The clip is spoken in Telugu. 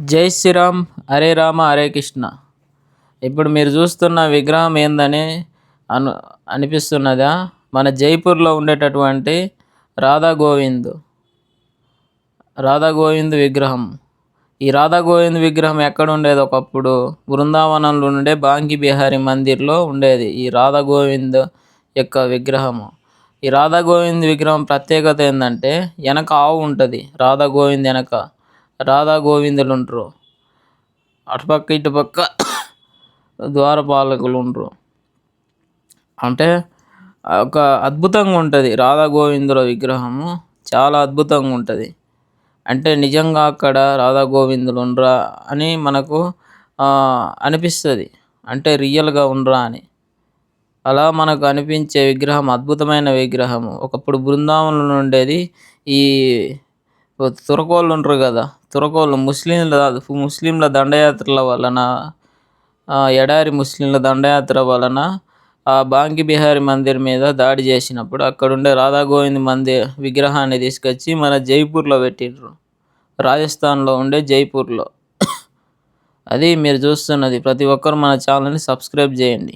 జై శ్రీరామ్, హరే రామ, హరే కృష్ణ. ఇప్పుడు మీరు చూస్తున్న విగ్రహం ఏందని అనిపిస్తున్నదా? మన జైపూర్లో ఉండేటటువంటి రాధా గోవింద్ విగ్రహం. ఈ రాధా గోవింద్ విగ్రహం ఎక్కడ ఉండేది? ఒకప్పుడు బృందావనంలో ఉండే బాంకి బిహారీ మందిర్లో ఉండేది ఈ రాధా గోవింద్ యొక్క విగ్రహము. ఈ రాధా గోవింద్ విగ్రహం ప్రత్యేకత ఏంటంటే, వెనక ఆవు ఉంటుంది. రాధా గోవింద్ వెనక రాధా గోవిందులు ఉంటారు. అటుపక్క ఇటుపక్క ద్వారపాలకులు ఉండరు. అంటే ఒక అద్భుతంగా ఉంటుంది రాధా గోవిందుల విగ్రహము. చాలా అద్భుతంగా ఉంటుంది. అంటే నిజంగా అక్కడ రాధా గోవిందులు ఉండరా అని మనకు అనిపిస్తుంది. అంటే రియల్గా ఉండరా అని అలా మనకు అనిపించే విగ్రహం అద్భుతమైన విగ్రహము. ఒకప్పుడు బృందావనంలో ఉండేది. ఈ తురకోళ్ళు ఉంటారు కదా, తురకోళ్ళు ముస్లింల దండయాత్రల వలన, ఎడారి ముస్లింల దండయాత్ర వలన ఆ బాంకి బిహారీ మందిర్ మీద దాడి చేసినప్పుడు అక్కడుండే రాధా గోవింద్ విగ్రహాన్ని తీసుకొచ్చి మన జైపూర్లో పెట్టిండ్రు. రాజస్థాన్లో ఉండే జైపూర్లో. అది మీరు చూస్తున్నది. ప్రతి ఒక్కరు మన ఛానల్ని సబ్స్క్రైబ్ చేయండి.